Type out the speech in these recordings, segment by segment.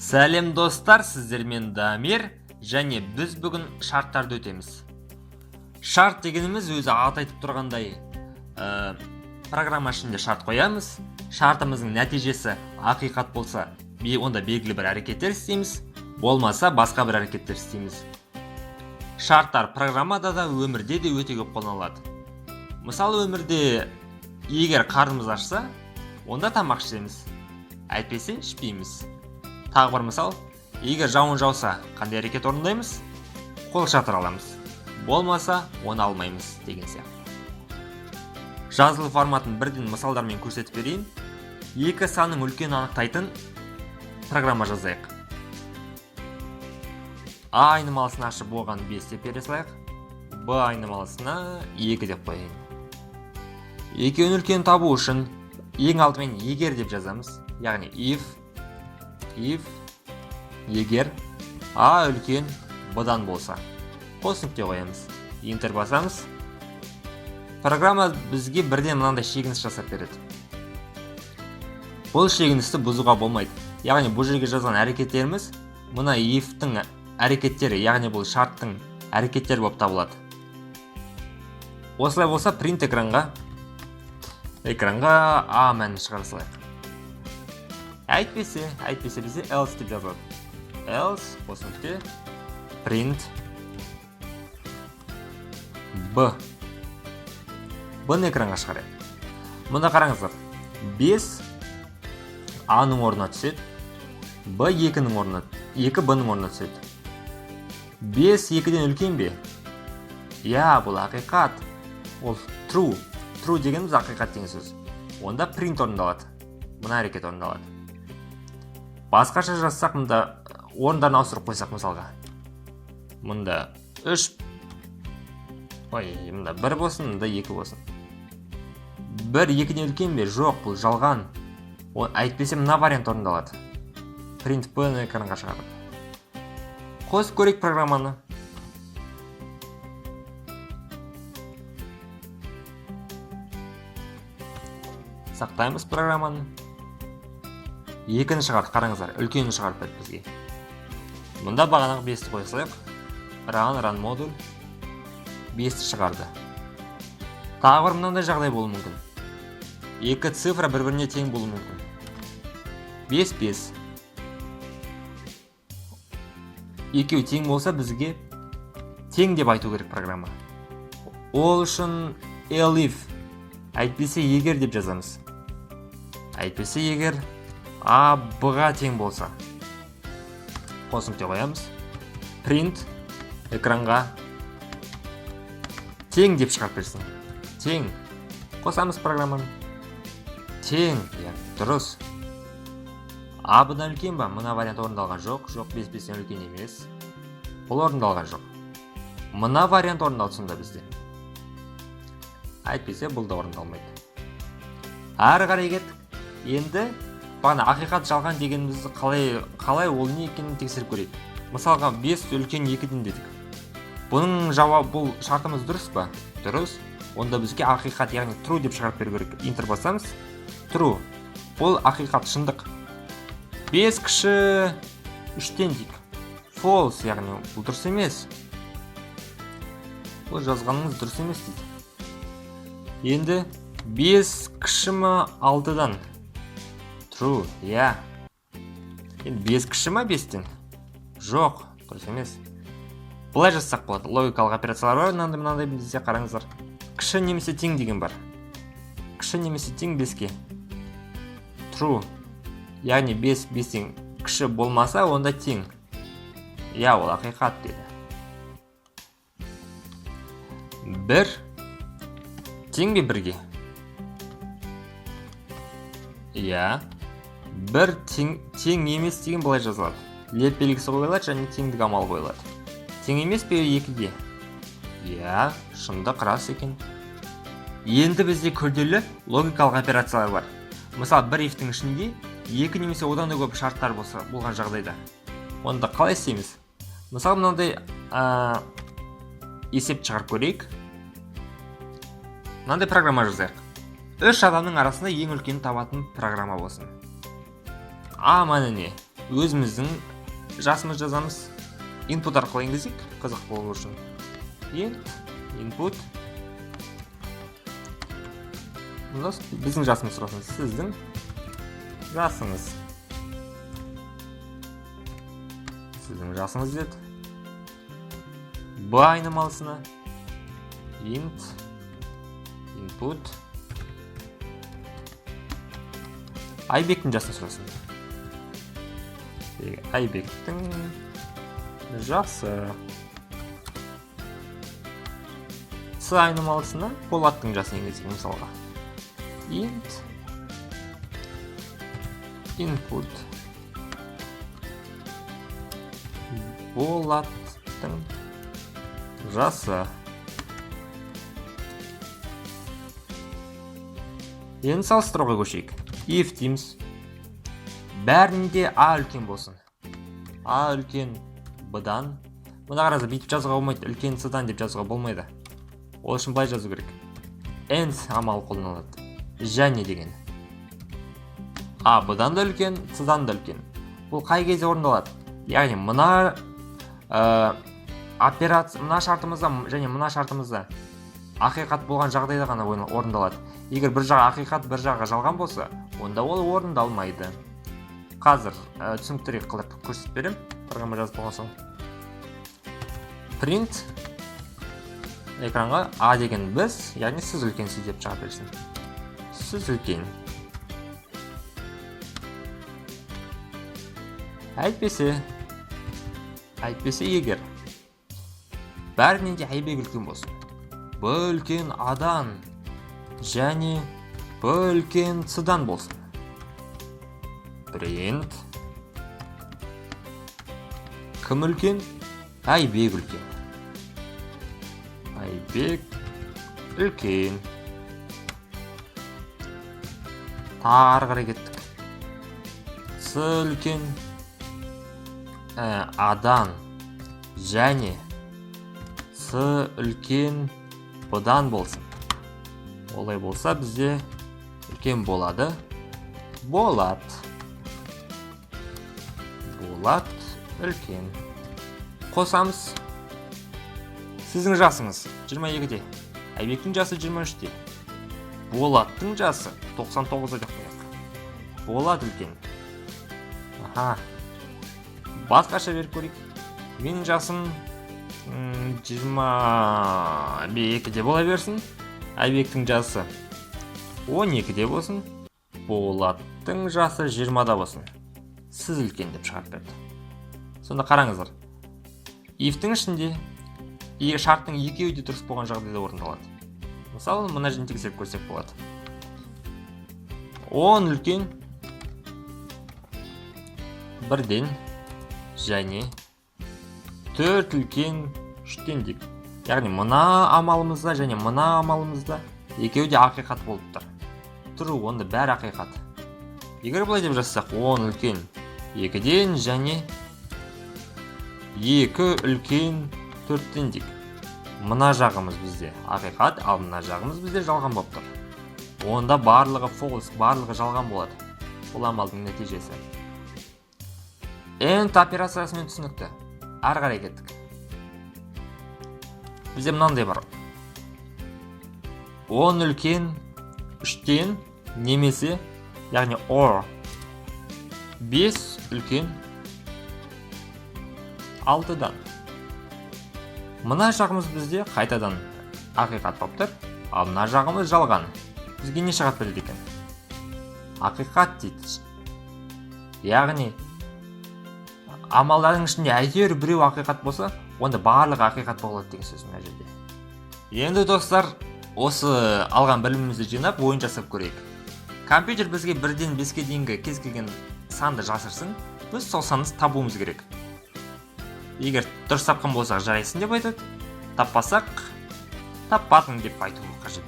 Сәлем достар, сіздермен Дамир, және біз бүгін шарттарды өтеміз. Шарт дегеніміз өзі аты айтып тұрғандай, программа ішінде шарт қоямыз. Шартымыздың нәтижесі ақиқат болса, онда белгілі бір әрекеттер істейміз, болмаса басқа бір әрекеттер істейміз. Шарттар программада да, өмірде де өте көп қолданылады. Мысалы, өмірде егер қарнымыз ашса, онда тамақ ішеміз, әйтпесе ішпейміз. Тағы бір мысал, егер жауын жауса, қандай әрекет орындаймыз? Қол шатыр аламыз. Болмаса, оны алмаймыз деген сияқты. Жазылу форматын бірден мысалдармен көрсетіп берейін. Екі санның үлкен анықтайтын программа жазайық. А айнымалысын ашып оған 5 деп бере салайық. Б айнымалысына 2 деп қояйын. Екеуін үлкен табу үшін ең алдымен егер деп жазамыз. Яғни if егер А үлкен Б-дан болса, қос нүкте қоямыз. Enter басамыз. Программа бізге бірден мынандай шегініс жасап береді. Бұл шегіністі бұзуға болмайды. Яғни бұл жерге жазған әрекеттеріміз мына if-тің әрекеттері, яғни бұл шарттың әрекеттері болып табылады. Осылай болса, print экранға А мәнін шығара салайық. Әйтпесе бізде else деп жазылады. Else, қос нүкте, print B. Бұны экранға шығарайық. Мұнда қараңыздар, 5 A-ның орнына түседі, B 2-ның орнына, 2 B-ның орнына түседі. 5 2-ден үлкен бе? Я, бұл ақиқат. Ол true. True дегеніміз ақиқат деген сөз. Онда print орындалады. Мұна әрекет орындалады. Басқаша жазсақ, мұнда орындарын ауыстырып қойсақ мысалға. Мұнда 3, мұнда 1 болсын, мұнда 2 болсын. 1 2-ден үлкен бе? Жоқ, бұл жалған. Әйтпесе мына вариант орындалады. Print P-ны экранға шығарады. Қосып көрейік программаны. Сақтаймыз программаны. 2-ні шығарды, қараңыздар, үлкені шығарып берді бізге. Мұнда бағанағы 5-ті қоя салайық. Run модуль 5-ті шығарды. Тағы бір мынандай жағдай болуы мүмкін. 2 цифра бір-біріне тең болуы мүмкін. 5. Екеуі тең болса, бізге тең деп айту керек программа. Ол үшін elif, әйтпесе егер деп жазамыз. Әйтпесе егер А Б-ға тең болса, қос нүкте қоямыз. Print экранға тең деп шығарып берсін. Тең. Қосамыз программаны. Тең. Дұрыс. А Б-дан үлкен ба? Мына вариант орындалған жоқ. Жоқ, 5-5-ден үлкен емес. Бұл орындалған жоқ. Мына вариант орындалды сонда бізде. Әйтпесе бұл да орындалмайды. Әрі қарай кеттік. Енді бағана ақиқат жалған дегенімізді қалай ол не екенін тексеріп көрейік. Мысалға 5 үлкен 2-ден дедік. Бұның жауабы, бұл шартымыз дұрыс па? Дұрыс. Онда бізге ақиқат, яғни true деп шығарып беру керек. Enter басамыз. True. Бұл ақиқат, шындық. 5 кіші 3-тен дейік. False, яғни бұл дұрыс емес. Бұл жазғанымыз дұрыс емес дейді. Енді 5 кіші ме 6-дан? True, я. Енді 5 кіші ма 5-тен? Жоқ, дұрыс емес. Бұлай жазсақ болады. Логикалық операциялар бар, мынандай бізде қараңыздар. Кіші немесе тең деген бар. Кіші немесе тең 5-ке. True. Яғни 5 5-тен кіші болмаса, онда тең. Я, ол ақиқат деді. 1 тең бе 1-ге? Я. 1 тең емес деген былай жазылады. Леп белгісі қойылады, және теңдік амал қойылады. Тең емес пе 2-ге? Я, шындық рас екен. Енді бізде күрделі логикалық операциялар бар. Мысалы, бір if-тің ішінде 2 немесе одан да көп шарттар болған жағдайда. Онда қалай істейміз? Мысалы, мынандай есеп шығарып көрейік. Мынандай программа жазайық. 3 адамның арасында ең үлкені табатын программа болсын. А мәні не? өзіміздің жасымыз жазамыз. Input арқылы енгізейік, қызық болу үшін. Input. Біздің жасымыз сұрасын, сіздің жасыңыз. Сіздің жасыңыз деді. Б айнымалысына input Айбектің жасын сұрасын. Айбектің жасы. С айнымалысына Болаттың жасын енгізейік мысалға. Input Болаттың жасы. Енді салыстыруға көшейік. If дейміз. Бәрінде А үлкен болсын. А үлкен Б-дан. Мұна қаразы бүйтіп жазуға болмайды. Үлкен С-дан деп жазуға болмайды. Ол үшін былай жазу керек. And амалы қолданылады. Және деген. А Б-дан да үлкен, С-дан да үлкен. Бұл қай кезде орындалады? Яғни мына операция, мына шартымызда және мына шартымызда ақиқат болған жағдайда ғана орындалады. Егер бір жағы ақиқат, бір жағы жалған болса, онда ол орындалмайды. Қазір түсініктірек қылып көрсетіп берем. Программа жазып болған соң. Print экранға А деген біз, яғни сіз үлкенсіз деп шыға берсін. Сіз үлкен. Әйтпесе егер бәрінен де Айбек үлкен болсын. Б үлкен Адан және Б үлкен С-дан болсын. Print кім үлкен? Айбек үлкен. Айбек үлкен. Тағы қарай кеттік. С үлкен Адан және С үлкен Б-дан болсын. Олай болса бізде үлкен болады. Болат үлкен. Қосамыз. Сіздің жасыңыз 22-де. Айбектің жасы 23-де. Болаттың жасы 99-да деп қояйық. Болат үлкен. Басқаша беріп көрейік. Менің жасым 22-де бола берсін. Айбектің жасы 12-де болсын. Болаттың жасы 20-да болсын. Сіз үлкен деп шығарып берді. Сонда қараңыздар. If-тің ішінде шарттың екеуі де дұрыс болған жағдайда орындалады. Мысалы, мына жерін тексеріп көрсек болады. 10 үлкен 1-ден және 4 үлкен 3-ден деп. Яғни мына амалымызда және мына амалымызда екеуі де ақиқат болып тұр. Тұру, онда бәрі ақиқат. Егер бұлай деп жазсақ, 10 үлкен 2-ден және 2 үлкен 4-ден деп. Мына жағымыз бізде ақиқат, ал мына жағымыз бізде жалған болып тұр. Онда барлығы false, барлығы жалған болады. Бұл амалдың нәтижесі. And операциясымен түсінікті. Ары қарай кеттік. Бізде мынандай бар. 10 үлкен 3-ден немесе, яғни or 5 үлкен 6-дан. Мына жағымыз бізде қайтадан ақиқат болып тұр, ал мына жағымыз жалған. Бізге не шығат білді екен? Ақиқат дейді. Яғни амалдардың ішінде әйтеуір біреу ақиқат болса, онда барлығы ақиқат болады деген сөз мына жерде. Енді достар, осы алған білімімізді жинап, ойын жасап көрейік. Компьютер бізге 1-ден 5-ке дейінгі кез келген санды жасырсын, біз сол санды табуымыз керек. Егер дұрыс тапқан болсақ жарайсың деп айтады, таппасақ таппадың деп айту қажет.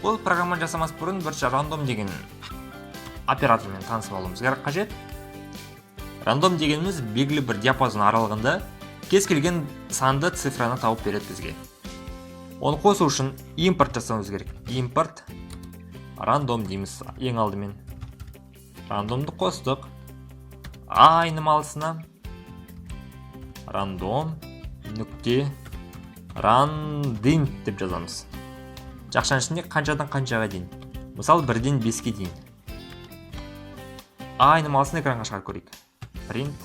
Бұл программа жасамас бұрын бірінші рандом деген оператормен танысып алуымыз қажет. Рандом дегеніміз белгілі бір диапазон аралығында кез келген санды цифраны тауып береді бізге. Оны қосу үшін импорт жасауымыз керек. Импорт рандом дейміз ең алдымен. Рандомды қостық. а айнымалысына random нүкте randint деп жазамыз. Жақшаның ішінде қаншадан қаншаға дейін. Мысалы 1-ден 5-ке дейін. А айнымалысын экранға шығарып көрейік. Print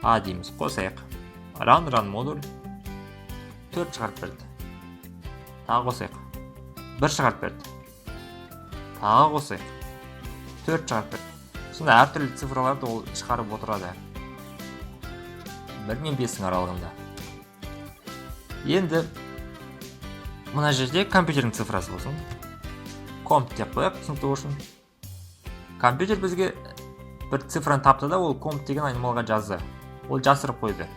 А дейміз, қосайық. Run модуль 4 шығарып берді. Тағы қосайық. 1 шығарып берді. Тағы қосайық. 4 шығарып берді. Сонда әртүрлі цифрларды ол шығарып отырады. 1 мен 5-ің аралығында. Енді мына жерде компьютердің цифрасы болсын. Комп деп қояқ, түсінікті болсын. Компьютер бізге бір цифраны тапты да, ол комп деген айнымалға жазды. Ол жасырып қойды.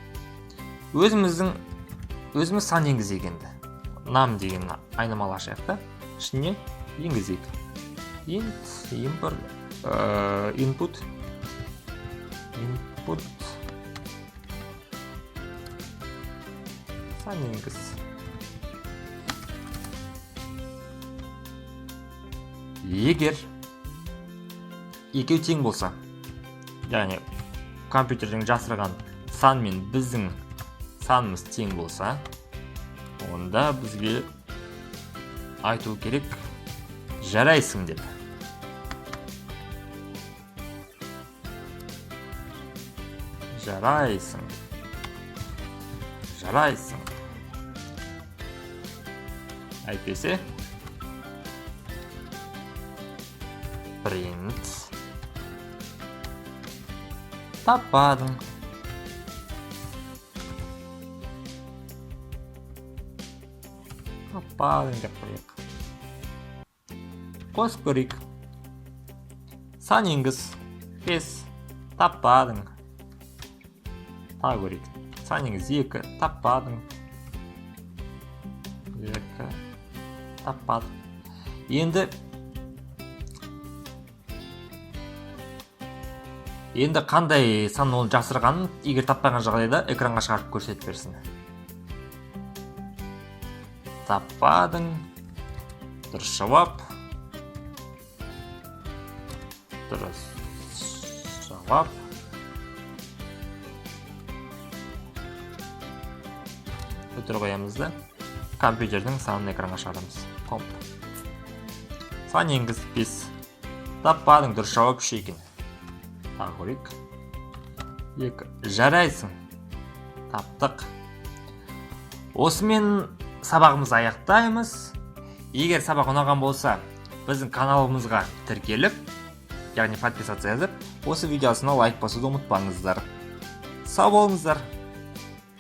Өзіміз сан енгізейік енді. Нам деген айнымал ашайық та, ішіне енгізейік. Input сан енгіз. Егер екеу тең болса, яғни компьютердің жасырған сан мен біздің санымыз тең болса, онда бізге айту керек жарайсың деп. Жарайсың. Әйтпесе print таппадың. Деп қояйық. Қосып көрейік. Сан енгіз. 5 таппадың. Тағы көрейік. Сан енгіз 2 таппадың. 2 таппадың. Енді қандай сан ол жасырғанын егер таппаған жағдайда экранға шығарып көрсетіп берсін. Таппадың. Дұрыс жауап. Өтір қоямыз да компьютердің санын экранға шығарамыз. Комп. Сан енгіз 5. Таппадың. Дұрыс жауап 3 екен. Тағы көрейік. 2. Жарайсың. Таптық. Осымен сабағымыз аяқтаймыз. Егер сабақ ұнаған болса, біздің каналымызға тіркеліп, яғни подписаться жазып, осы видеосына лайк басуды ұмытпаңыздар. Сау болыңыздар.